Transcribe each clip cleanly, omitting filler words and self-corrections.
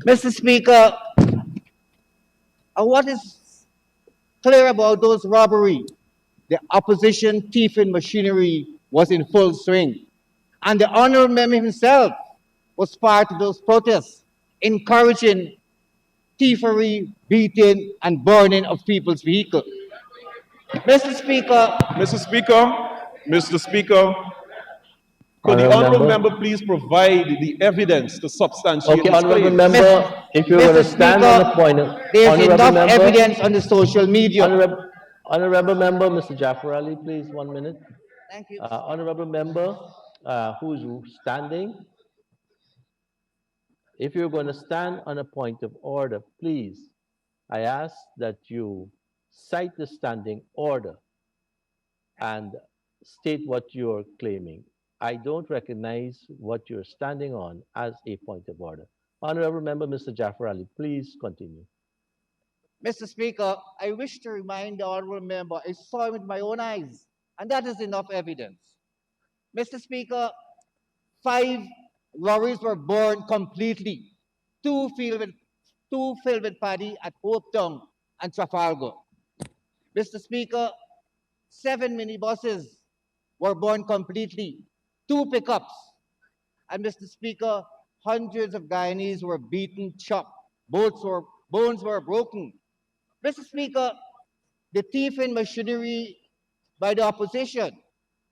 Mr. Speaker, what is clear about those robbery? The opposition thieving machinery was in full swing. And the honorable member himself was part of those protests, encouraging thievery, beating, and burning of people's vehicles. Mr. Speaker, Mr. Speaker, Mr. Speaker, could the Honorable honourable member. member please provide the evidence to substantiate Okay, his honorable claims? member, if you're going Mr. to stand on the Speaker, point, there's honorable enough member, evidence on the social media. honorable member, Mr. Jafferally, please, 1 minute. Thank you. Honorable member, who's standing, if you're going to stand on a point of order, please, I ask that you cite the standing order and state what you're claiming. I don't recognize what you're standing on as a point of order. Honorable member, Mr. Jafferally, please continue. Mr. Speaker, I wish to remind the honorable member I saw him with my own eyes, and that is enough evidence. Mr. Speaker, 5 lorries were burned completely, two filled with, two filled with paddy at Hope Town and Trafalgar. Mr. Speaker, 7 minibuses were burned completely, 2 pickups. And Mr. Speaker, hundreds of Guyanese were beaten, chopped, bones were broken. Mr. Speaker, the thieving machinery by the opposition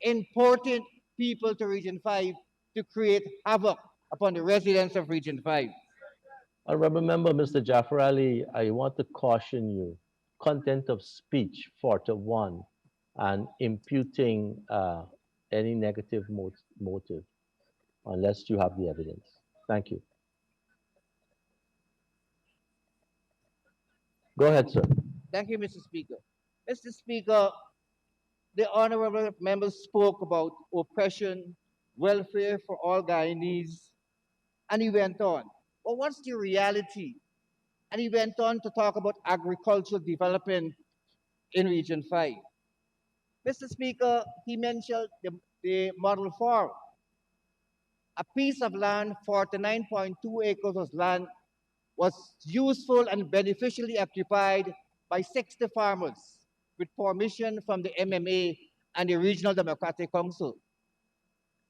imported people to Region 5 to create havoc upon the residents of Region 5. Honorable member, Mr. Jafferally, I want to caution you, content of speech, 4 to 1, and imputing any negative motive, unless you have the evidence. Thank you. Go ahead, sir. Thank you, Mr. Speaker. Mr. Speaker, the honorable member spoke about oppression, welfare for all Guyanese, and he went on. Well, what's the reality? And he went on to talk about agricultural development in Region 5. Mr. Speaker, he mentioned the model farm. A piece of land, 49.2 acres of land, was useful and beneficially occupied by 60 farmers with permission from the MMA and the Regional Democratic Council.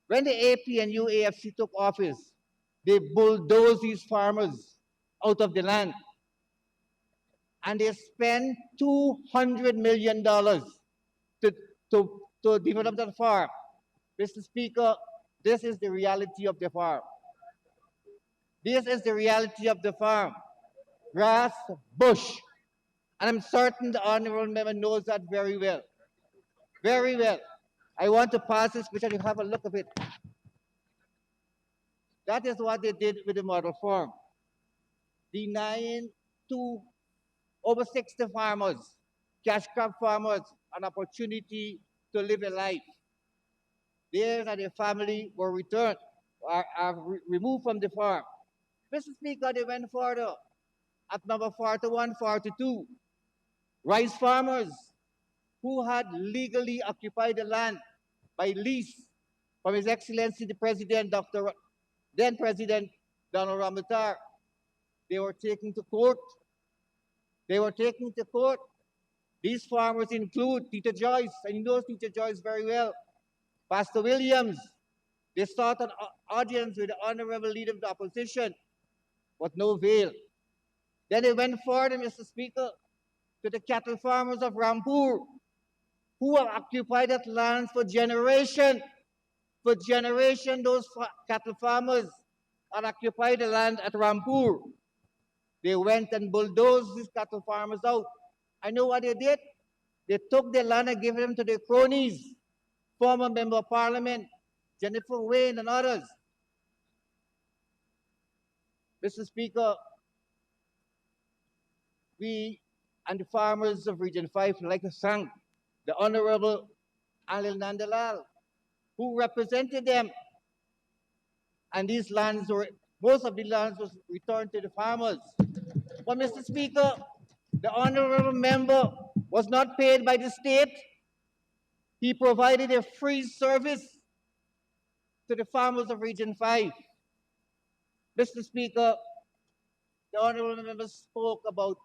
When the APNU AFC took office, they bulldozed these farmers out of the land and they spent $200 million to, to develop that farm. Mr. Speaker, this is the reality of the farm. This is the reality of the farm. Grass, bush. And I'm certain the honorable member knows that very well. Very well. I want to pass this picture, you have a look of it. That is what they did with the model farm. Denying to over 60 farmers, cash crop farmers, an opportunity to live a life. Theirs and their family were returned, are removed from the farm. Mr. Speaker, they went further. At number 41, 42, rice farmers who had legally occupied the land by lease from His Excellency the President, then President Donald Ramatar. They were taken to court. They were taken to court. These farmers include Tita Joyce, and you know Tita Joyce very well. Pastor Williams. They sought an audience with the honorable leader of the opposition, but no avail. Then they went further, Mr. Speaker, to the cattle farmers of Rampur, who have occupied that land for generation. For generation, those cattle farmers had occupied the land at Rampur. They went and bulldozed these cattle farmers out. I know what they did. They took their land and gave them to their cronies, former member of parliament, Jennifer Wayne and others. Mr. Speaker, we and the farmers of Region 5 would like to thank the Honorable Anil Nandalal, who represented them. And these lands were, most of the lands was returned to the farmers. But Mr. Speaker, the honorable member was not paid by the state. He provided a free service to the farmers of Region 5. Mr. Speaker, The honorable member spoke about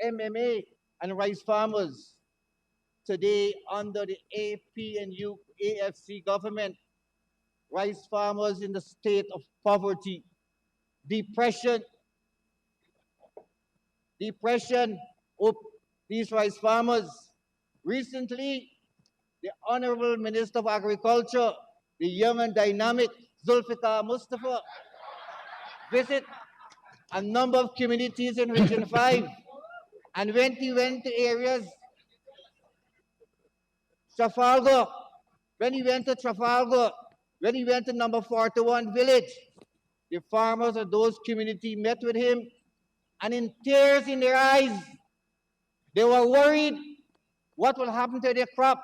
MMA and rice farmers. Today, under the APNU AFC government, rice farmers in the state of poverty, depression, depression of these rice farmers. Recently, the Honorable Minister of Agriculture, the young and dynamic Zulfikar Mustafa, visit a number of communities in Region 5. And when he went to areas, Trafalgar, when he went to Trafalgar, when he went to number 41 village, the farmers of those communities met with him, and in tears in their eyes, they were worried what will happen to their crop.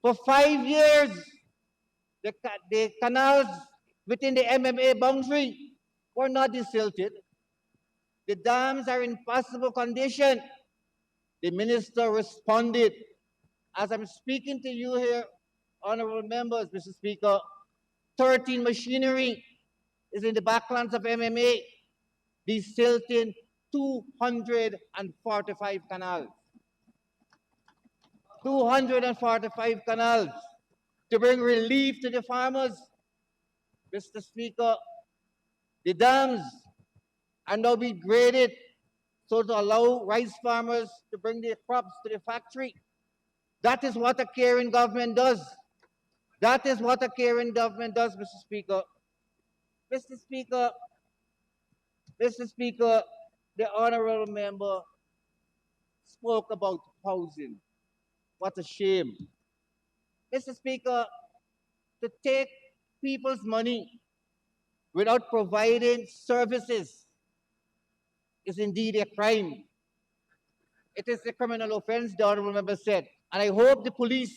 For 5 years, the canals within the MMA boundary were not desilted. The dams are in passable condition. The minister responded, as I'm speaking to you here, honorable members, Mr. Speaker, 13 machinery is in the backlands of MMA, desilting 245 canals. 245 canals to bring relief to the farmers. Mr. Speaker, the dams are now being graded so to allow rice farmers to bring their crops to the factory. That is what a caring government does. That is what a caring government does, Mr. Speaker. Mr. Speaker, Mr. Speaker, the honorable member spoke about housing. What a shame. Mr. Speaker, to take people's money without providing services is indeed a crime. It is a criminal offense, the honorable member said, and I hope the police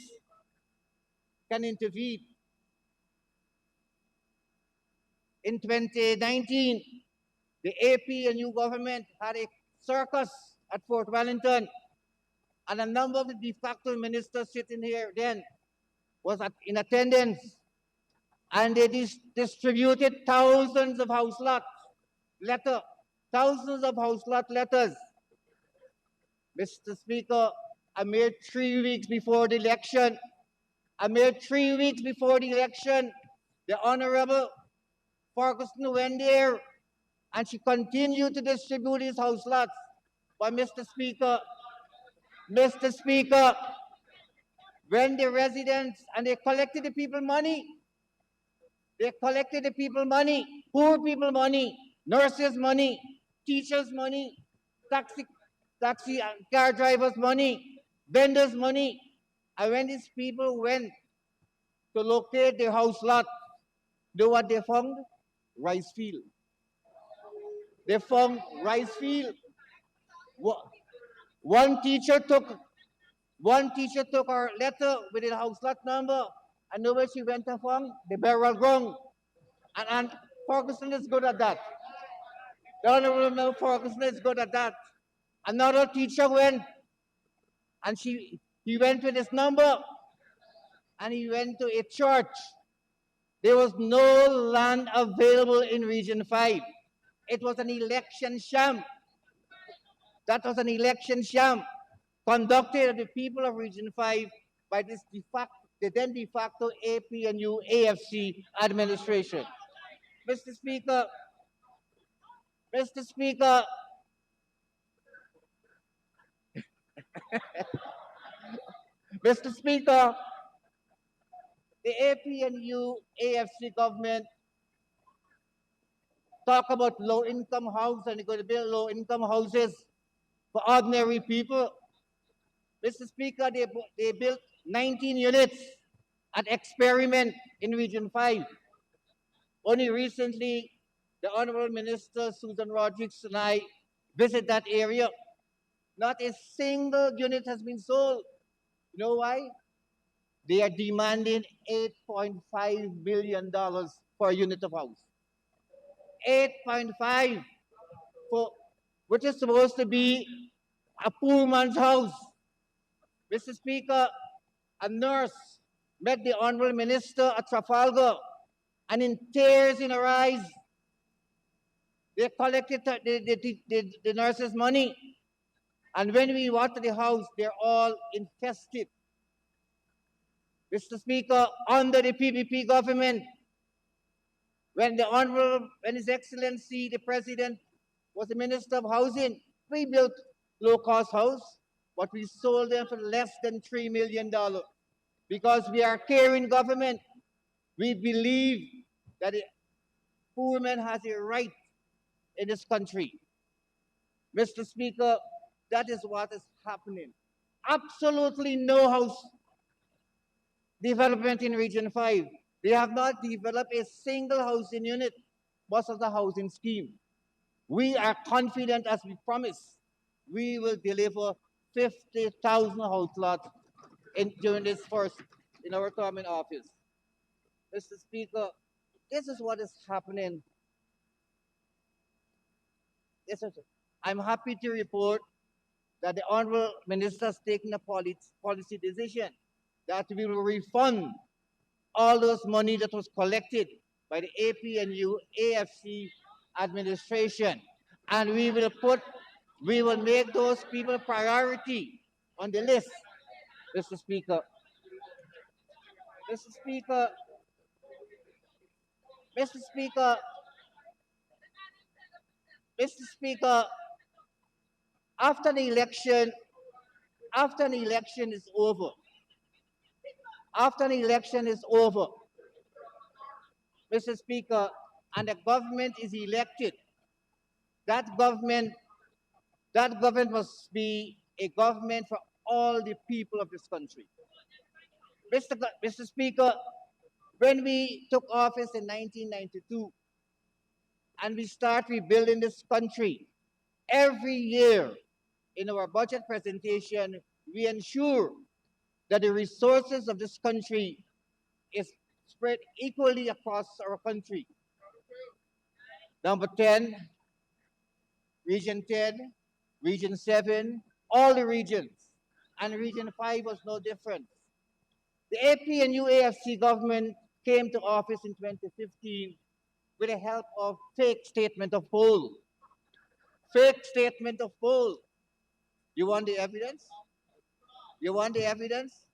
can intervene. In 2019, the APNU government had a circus at Fort Wellington, and a number of the de facto ministers sitting here then was in attendance, and they distributed thousands of house lot letters, thousands of house lot letters. Mr. Speaker, a mere 3 weeks before the election, the Honorable Ferguson went there and she continued to distribute these house lots. But Mr. Speaker, when the residents and they collected the people money, poor people money, nurses money, teachers money, taxi and car drivers money, vendors money. And when these people went to locate their house lot, know what they found? Rice field. They found rice field. One teacher took her letter with the house lot number, and know where she went and found? The burial ground. And Ferguson is good at that. The Honorable Ferguson is good at that. Another teacher went, and he went with his number, and he went to a church. There was no land available in Region 5. It was an election sham. That was an election sham conducted of the people of Region 5 by the then de facto APNU AFC administration. Mr. Speaker, Mr. Speaker, the APNU AFC government talk about low-income houses and they're going to build low-income houses for ordinary people. Mr. Speaker, they built 19 units at experiment in Region 5. Only recently, the Honorable Minister Susan Rodriguez and I visit that area. Not a single unit has been sold. You know why? They are demanding $8.5 billion for a unit of house. 8.5 for which is supposed to be a poor man's house. Mr. Speaker, a nurse met the Honorable Minister at Trafalgar, and in tears in her eyes, They collected the nurses' money. And when we water the house, they're all infested. Mr. Speaker, under the PPP government, when His Excellency the President was the Minister of Housing, we built low-cost house, but we sold them for less than $3 million because we are caring government. We believe that the poor man has a right in this country. Mr. Speaker, that is what is happening. Absolutely no house development in Region 5. They have not developed a single housing unit, most of the housing scheme. We are confident, as we promised, we will deliver 50,000 house lots during this first, in our term in office. Mr. Speaker, this is what is happening. I'm happy to report that the Honorable Minister has taken a policy decision that we will refund all those money that was collected by the APNU AFC administration. And we will make those people priority on the list, Mr. Speaker. Mr. Speaker, Mr. Speaker, Mr. Speaker, after the election, after the election is over, after the election is over, Mr. Speaker, and the government is elected, that government, that government must be a government for all the people of this country. Mr. Speaker, when we took office in 1992 and we start rebuilding this country, every year in our budget presentation, we ensure that the resources of this country is spread equally across our country. Number 10, Region 10, Region 7, all the regions, and Region 5 was no different. The AP and UAFC government came to office in 2015 with the help of fake statement of poll. Fake statement of poll. You want the evidence? You want the evidence?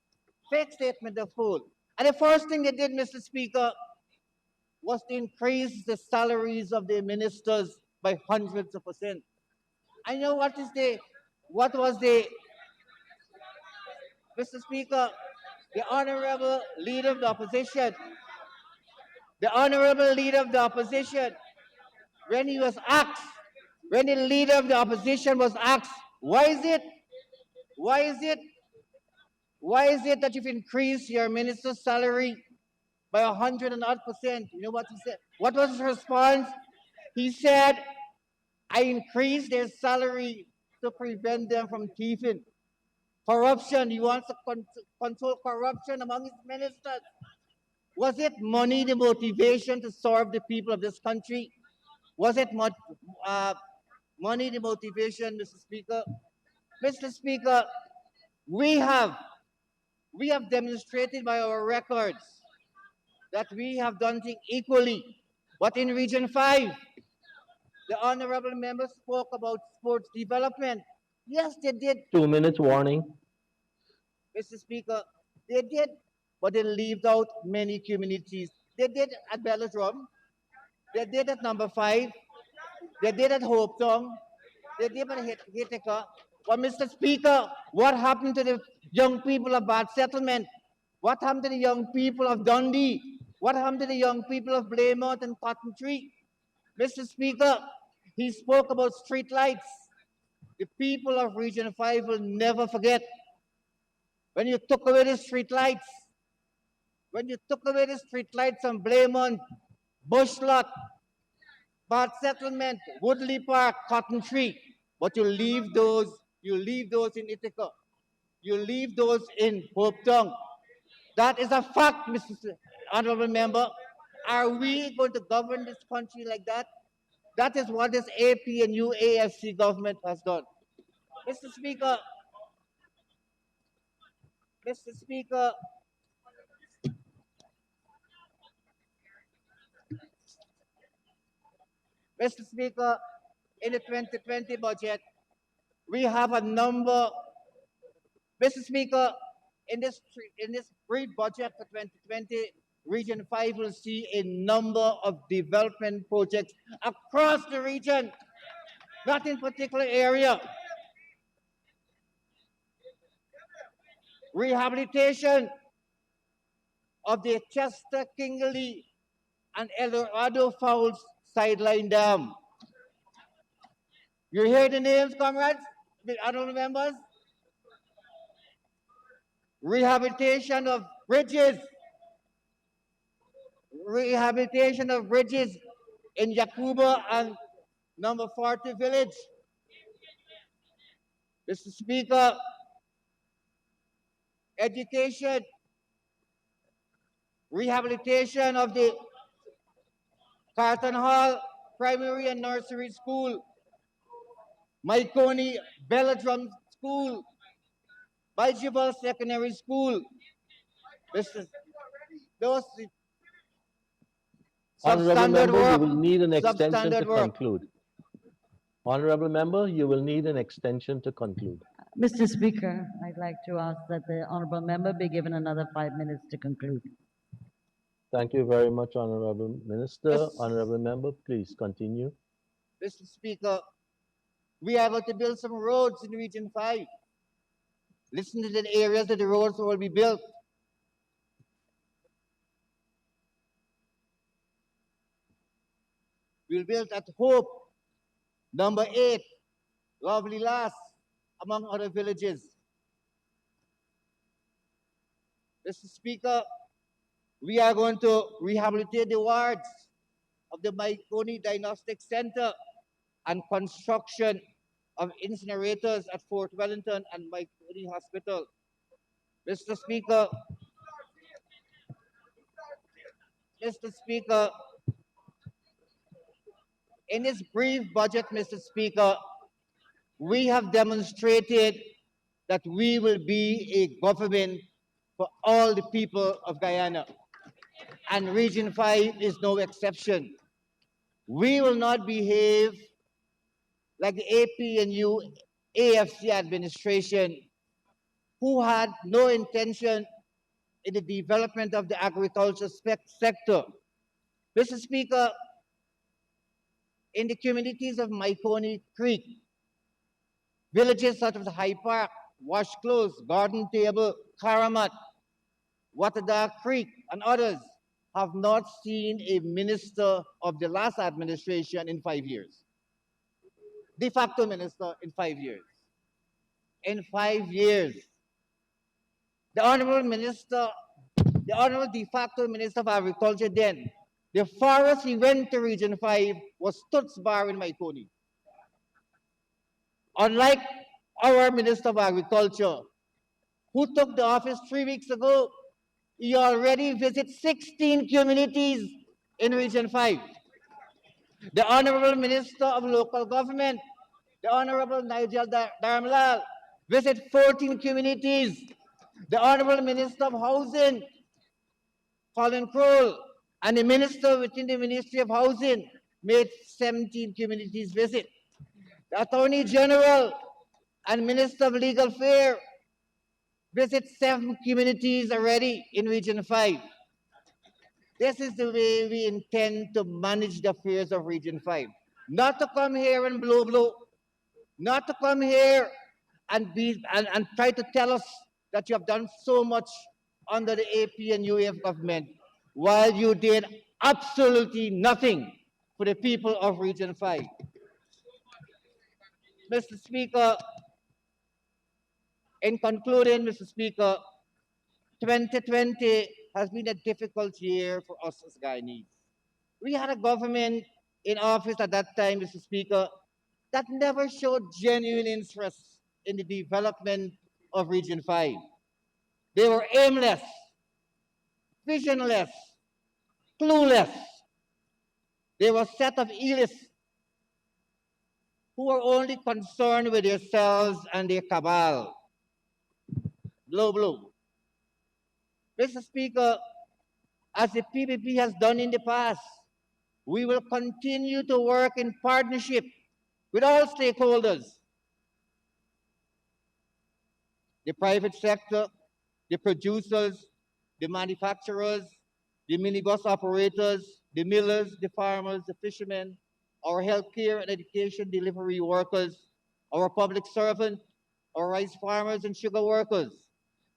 Fake statement of poll. And the first thing they did, Mr. Speaker, was to increase the salaries of the ministers by hundreds of percent. I know what was the, Mr. Speaker, the Honorable Leader of the Opposition, the Honorable Leader of the Opposition, when he was asked, when the Leader of the Opposition was asked, why is it that you've increased your minister's salary by 100%? You know what he said? What was his response? He said, I increased their salary to prevent them from thieving. Corruption, he wants to control corruption among his ministers. Was it money the motivation to serve the people of this country? Was it money the motivation, Mr. Speaker? Mr. Speaker, we have demonstrated by our records that we have done things equally. But in Region 5, the honorable member spoke about sports development. Yes, they did, 2 minutes warning. Mr. Speaker. They did, but they left out many communities. They did at Belladrum. They did at Number 5. They did at Hope Song. They did at Hitaka. But Mr. Speaker, what happened to the young people of Bad Settlement? What happened to the young people of Dundee? What happened to the young people of Blaymount and Cotton Tree? Mr. Speaker, he spoke about street lights. The people of Region 5 will never forget when you took away the street lights. When you took away the street lights on Blaymount, Bushlot, Bad Settlement, Woodley Park, Cotton Tree, but you leave those in Ithaca. You leave those in Hope Tongue. That is a fact, Mr. Honorable Member. Are we going to govern this country like that? That is what this AP and UAFC government has done. Mr. Speaker, Mr. Speaker, Mr. Speaker, in the 2020 budget, we have a number, Mr. Speaker, in this brief budget for 2020, Region 5 will see a number of development projects across the region, not in particular area. Rehabilitation of the Chester, Kingley, and El Dorado Falls Sideline Dam. You hear the names, comrades? The honorable members? Rehabilitation of bridges. Rehabilitation of bridges in Yakuba and number 40 village. Mr. Speaker, education, rehabilitation of the Carton Hall Primary and Nursery School, Maikoni Belladrum School, Bajibal Secondary School. Mr. Those Honorable substandard member, you work, will need an extension to substandard work. conclude. Honorable member, you will need an extension to conclude. Mr. Speaker, I'd like to ask that the honorable member be given another 5 minutes to conclude. Thank you very much, Honorable Minister. Yes. Honorable member, please continue. Mr. Speaker, we are about to build some roads in Region 5. Listen to the areas that the roads will be built. We'll build at Hope, number 8, Lovely Lass, among other villages. Mr. Speaker, we are going to rehabilitate the wards of the Maikoni Diagnostic Center and construction of incinerators at Fort Wellington and Maikoni Hospital. Mr. Speaker, in this brief budget, Mr. Speaker, we have demonstrated that we will be a government for all the people of Guyana. And Region 5 is no exception. We will not behave like the APNU AFC administration, who had no intention in the development of the agriculture sector. Mr. Speaker, in the communities of Maikoni Creek, villages such as High Park, Wash Close, Garden Table, Karamat, Waterdar Creek, and others have not seen a minister of the last administration in 5 years. De facto minister in 5 years. In 5 years. The honorable de facto minister of agriculture then, the farthest he went to Region 5 was Toots Bar in Maikoni. Unlike our Minister of Agriculture, who took the office 3 weeks ago, he already visited 16 communities in Region 5. The Honorable Minister of Local Government, the Honorable Nigel Darmalal, visited 14 communities. The Honorable Minister of Housing, Colin Crowell, and the Minister within the Ministry of Housing made 17 communities visit. The Attorney General and Minister of Legal Affairs visit 7 communities already in Region 5. This is the way we intend to manage the affairs of Region 5. Not to come here and blow, not to come here and try to tell us that you have done so much under the AP and UAF government, while you did absolutely nothing for the people of Region 5. Mr. Speaker, in concluding, Mr. Speaker, 2020 has been a difficult year for us as Guyanese. We had a government in office at that time, Mr. Speaker, that never showed genuine interest in the development of Region 5. They were aimless, visionless, clueless. They were a set of elitists who were only concerned with themselves and their cabal. Blow. Mr. Speaker, as the PPP has done in the past, We will continue to work in partnership with all stakeholders, the private sector, the producers, the manufacturers, the minibus operators, the millers, the farmers, the fishermen, our healthcare and education delivery workers, our public servants, our rice farmers and sugar workers,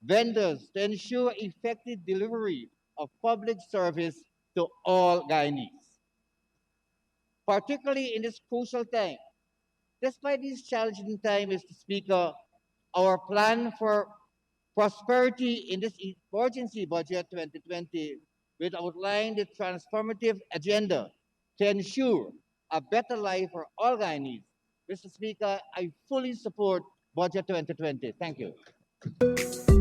vendors, to ensure effective delivery of public service to all Guyanese. Particularly in this crucial time, despite this challenging time, Mr. Speaker, our plan for prosperity in this emergency budget 2020 will outline the transformative agenda to ensure a better life for all Guyanese. Mr. Speaker, I fully support Budget 2020. Thank you.